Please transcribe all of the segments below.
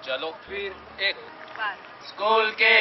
चलो फिर एक बार स्कूल के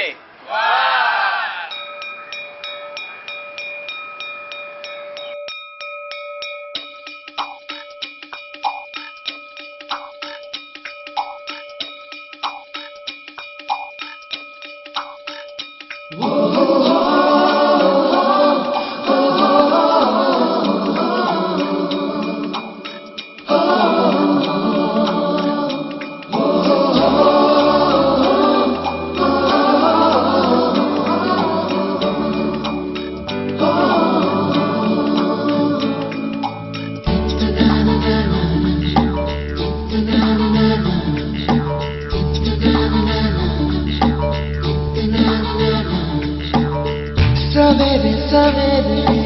सवेरे सवेरे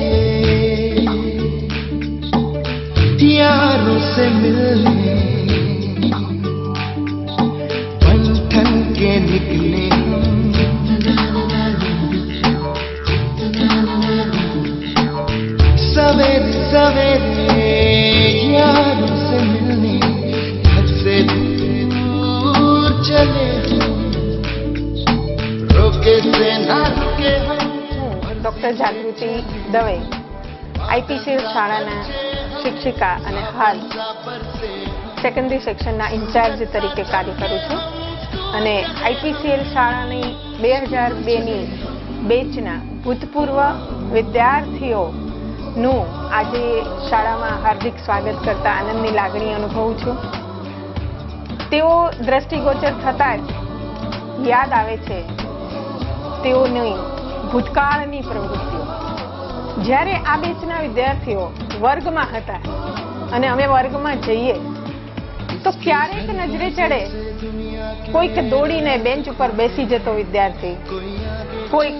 यारों से मिलने बन ठन के निकले सवेरे सवेरे यारों से मिलने घर से दूर चले रोके से ना रुके हम ડૉક્ટર જાગૃતિ દવે આઈપીસીએલ શાળાના શિક્ષિકા અને હાલ સેકન્ડરી સેક્શનના ઇન્ચાર્જ તરીકે કાર્ય કરું છું અને આઈપીસીએલ શાળાની 2002ની બેચના ભૂતપૂર્વ વિદ્યાર્થીઓનું આજે શાળામાં હાર્દિક સ્વાગત કરતા આનંદની લાગણી અનુભવું છું. તેઓ દ્રષ્ટિગોચર થતાં જ યાદ આવે છે તેઓની ભૂતકાળની પ્રવૃત્તિઓ. જ્યારે આ બેચના વિદ્યાર્થીઓ વર્ગમાં હતા અને અમે વર્ગમાં જઈએ તો ક્યારેક નજરે ચડે કોઈક દોડીને બેન્ચ ઉપર બેસી જતો વિદ્યાર્થી, કોઈક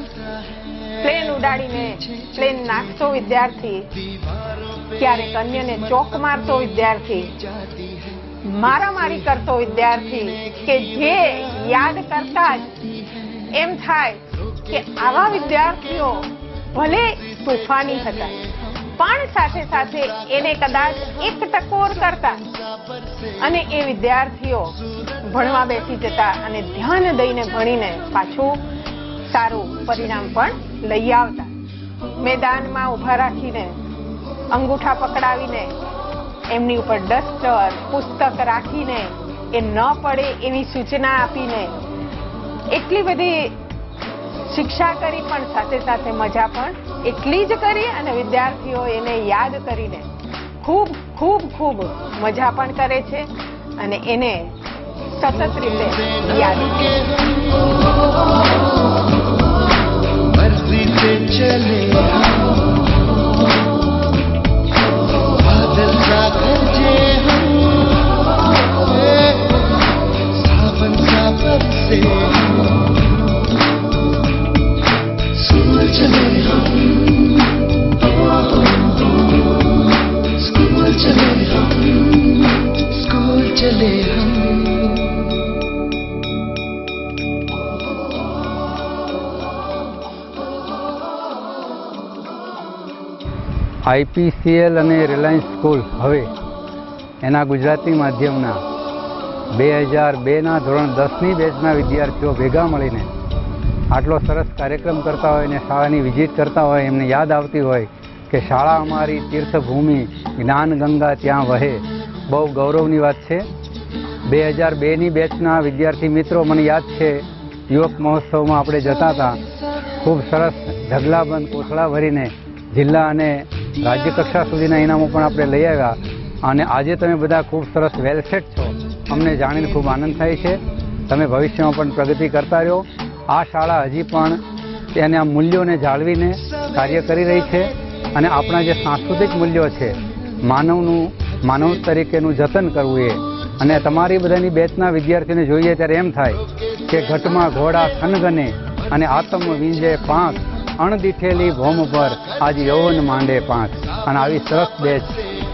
પ્લેન ઉડાડીને પ્લેન નાખતો વિદ્યાર્થી, ક્યારેક અન્યને ચોક મારતો વિદ્યાર્થી, મારામારી કરતો વિદ્યાર્થી કે જે યાદ કરતા જ એમ થાય કે આવા વિદ્યાર્થીઓ ભલે તોફાની હતા પણ સાથે સાથે એને કદાચ એક ટકોર કરતા અને એ વિદ્યાર્થીઓ ભણવા બેસી જતા અને ધ્યાન દઈને ભણીને પાછું સારું પરિણામ પણ લઈ આવતા. મેદાનમાં ઊભા રાખીને અંગૂઠા પકડાવીને એમની ઉપર ડસ્ટર પુસ્તક રાખીને એ ન પડે એવી સૂચના આપીને એટલી બધી શિક્ષા કરી પણ સાથે સાથે મજા પણ એટલી જ કરી અને વિદ્યાર્થીઓ એને યાદ કરીને ખૂબ ખૂબ ખૂબ મજા પણ કરે છે અને એને સતત રીતે યાદ કરે છે. मर्जी से चले बादल सा गरजे हम सावन सा बरसे स्कूल चले हम स्कूल चले हम स्कूल चले हम આઈપીસીએલ અને રિલાયન્સ સ્કૂલ હવે એના ગુજરાતી માધ્યમના 2002ના ધોરણ 10ની બેચના વિદ્યાર્થીઓ ભેગા મળીને આટલો સરસ કાર્યક્રમ કરતા હોય અને શાળાની વિઝિટ કરતા હોય, એમને યાદ આવતી હોય કે શાળા અમારી તીર્થભૂમિ જ્ઞાન ગંગા ત્યાં વહે. બહુ ગૌરવની વાત છે. 2002ની બેચના વિદ્યાર્થી મિત્રો મને યાદ છે યુવક મહોત્સવમાં આપણે જતા હતા, ખૂબ સરસ ઢગલાબંધ કોથળા ભરીને જિલ્લા અને રાજ્ય કક્ષા સુધીના ઇનામો પણ આપણે લઈ આવ્યા અને આજે તમે બધા ખૂબ સરસ વેલસેટ છો. અમને જાણીને ખૂબ આનંદ થાય છે. તમે ભવિષ્યમાં પણ પ્રગતિ કરતા રહો. આ શાળા હજી પણ તેના મૂલ્યોને જાળવીને કાર્ય કરી રહી છે અને આપણા જે સાંસ્કૃતિક મૂલ્યો છે, માનવ તરીકેનું જતન કરવું એ અને તમારી બધાની બેચના વિદ્યાર્થીઓને જોઈએ ત્યારે એમ થાય કે ઘટમાં ઘોડા થનગને અને આત્મ વીંજે પાંખ, અણદીઠેલી ભોમ પર આજ યૌવન માંડે પાંચ. અને આવી સરસ બેચ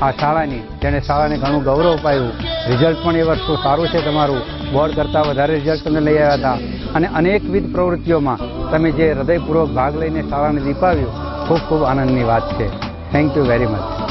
આ શાળાની, જેને શાળાને ઘણું ગૌરવ અપાયું. રિઝલ્ટ પણ એ વર્ષનું સારું છે તમારું, બોર્ડ કરતાં વધારે રિઝલ્ટ તમે લઈ આવ્યા હતા અને અનેકવિધ પ્રવૃત્તિઓમાં તમે જે હૃદયપૂર્વક ભાગ લઈને શાળાને દીપાવ્યું, ખૂબ ખૂબ આનંદની વાત છે. Thank you very much.